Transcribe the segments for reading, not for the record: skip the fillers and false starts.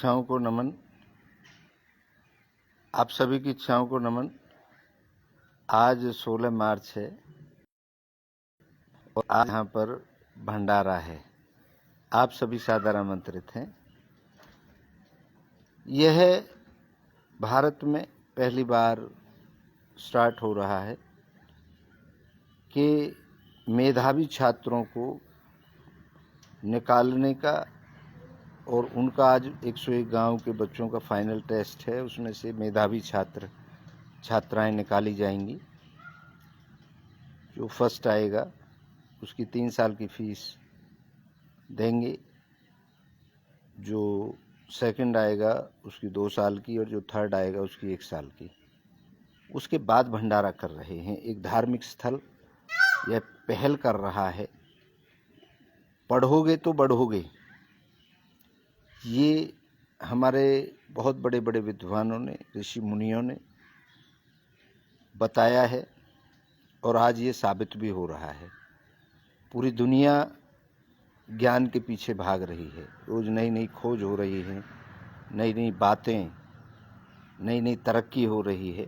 इच्छाओं को नमन। आप सभी की इच्छाओं को नमन। आज 16 मार्च है और आज यहाँ पर भंडारा है। आप सभी सादर आमंत्रित हैं। यह भारत में पहली बार स्टार्ट हो रहा है कि मेधावी छात्रों को निकालने का, और उनका आज 101 गांव के बच्चों का फाइनल टेस्ट है। उसमें से मेधावी छात्राएं निकाली जाएंगी। जो फर्स्ट आएगा उसकी 3 साल की फीस देंगे, जो सेकंड आएगा उसकी 2 साल की, और जो थर्ड आएगा उसकी 1 साल की। उसके बाद भंडारा कर रहे हैं। एक धार्मिक स्थल यह पहल कर रहा है। पढ़ोगे तो बढ़ोगे, ये हमारे बहुत बड़े बड़े विद्वानों ने, ऋषि मुनियों ने बताया है और आज ये साबित भी हो रहा है। पूरी दुनिया ज्ञान के पीछे भाग रही है। रोज नई नई खोज हो रही है, नई नई बातें, नई नई तरक्की हो रही है।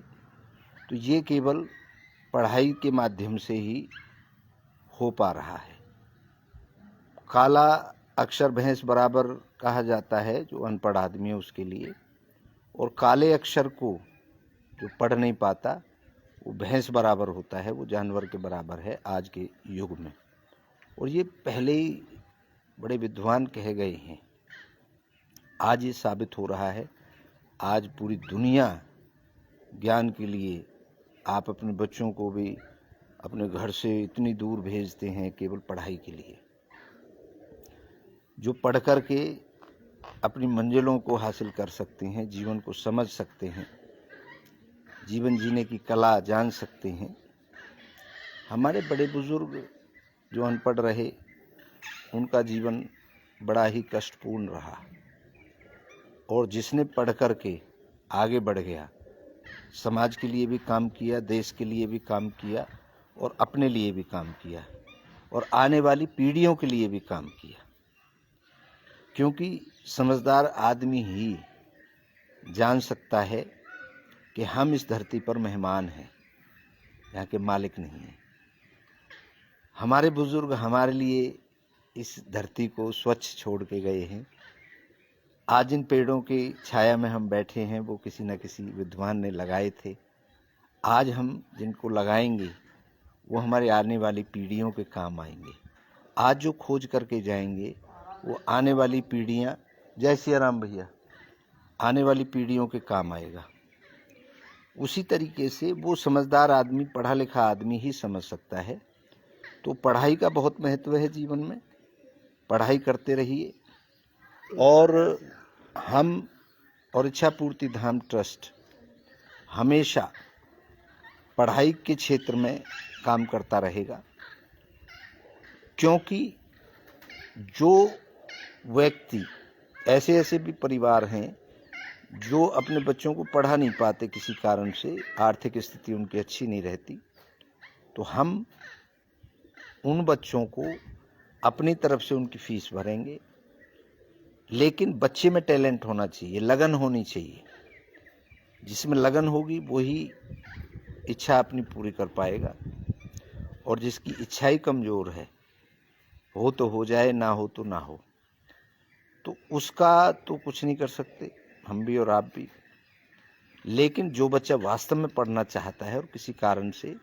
तो ये केवल पढ़ाई के माध्यम से ही हो पा रहा है। काला अक्षर भैंस बराबर कहा जाता है जो अनपढ़ आदमी है उसके लिए, और काले अक्षर को जो पढ़ नहीं पाता वो भैंस बराबर होता है, वो जानवर के बराबर है आज के युग में। और ये पहले ही बड़े विद्वान कहे गए हैं। आज ये साबित हो रहा है। आज पूरी दुनिया ज्ञान के लिए, आप अपने बच्चों को भी अपने घर से इतनी दूर भेजते हैं केवल पढ़ाई के लिए। जो पढ़ कर के अपनी मंजिलों को हासिल कर सकते हैं, जीवन को समझ सकते हैं, जीवन जीने की कला जान सकते हैं। हमारे बड़े बुजुर्ग जो अनपढ़ रहे उनका जीवन बड़ा ही कष्टपूर्ण रहा, और जिसने पढ़ कर के आगे बढ़ गया, समाज के लिए भी काम किया, देश के लिए भी काम किया, और अपने लिए भी काम किया, और आने वाली पीढ़ियों के लिए भी काम किया। क्योंकि समझदार आदमी ही जान सकता है कि हम इस धरती पर मेहमान हैं, यहाँ के मालिक नहीं हैं। हमारे बुजुर्ग हमारे लिए इस धरती को स्वच्छ छोड़ के गए हैं। आज इन पेड़ों की छाया में हम बैठे हैं, वो किसी न किसी विद्वान ने लगाए थे। आज हम जिनको लगाएंगे वो हमारे आने वाली पीढ़ियों के काम आएंगे। आज जो खोज करके जाएंगे वो आने वाली पीढ़ियां, जय सिया राम भैया, आने वाली पीढ़ियों के काम आएगा। उसी तरीके से वो समझदार आदमी, पढ़ा लिखा आदमी ही समझ सकता है। तो पढ़ाई का बहुत महत्व है जीवन में। पढ़ाई करते रहिए। और हम और इच्छा पूर्ति धाम ट्रस्ट हमेशा पढ़ाई के क्षेत्र में काम करता रहेगा, क्योंकि जो व्यक्ति, ऐसे भी परिवार हैं जो अपने बच्चों को पढ़ा नहीं पाते, किसी कारण से आर्थिक स्थिति उनकी अच्छी नहीं रहती, तो हम उन बच्चों को अपनी तरफ से उनकी फीस भरेंगे। लेकिन बच्चे में टैलेंट होना चाहिए, लगन होनी चाहिए। जिसमें लगन होगी वही इच्छा अपनी पूरी कर पाएगा, और जिसकी इच्छा ही कमज़ोर है, हो तो हो जाए, ना हो तो ना हो, तो उसका तो कुछ नहीं कर सकते हम भी और आप भी। लेकिन जो बच्चा वास्तव में पढ़ना चाहता है और किसी कारण से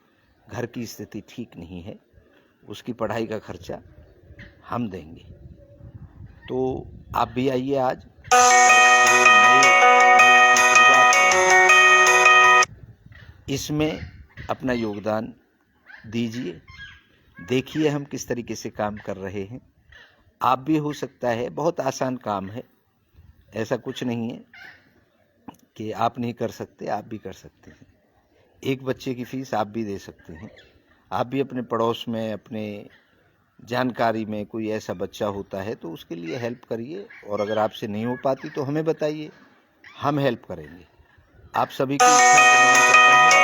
घर की स्थिति ठीक नहीं है, उसकी पढ़ाई का खर्चा हम देंगे। तो आप भी आइए आज, इसमें अपना योगदान दीजिए। देखिए हम किस तरीके से काम कर रहे हैं। आप भी, हो सकता है, बहुत आसान काम है, ऐसा कुछ नहीं है कि आप नहीं कर सकते, आप भी कर सकते हैं। एक बच्चे की फीस आप भी दे सकते हैं। आप भी अपने पड़ोस में, अपने जानकारी में कोई ऐसा बच्चा होता है तो उसके लिए हेल्प करिए, और अगर आपसे नहीं हो पाती तो हमें बताइए, हम हेल्प करेंगे। आप सभी की इच्छा को नमन करते हैं।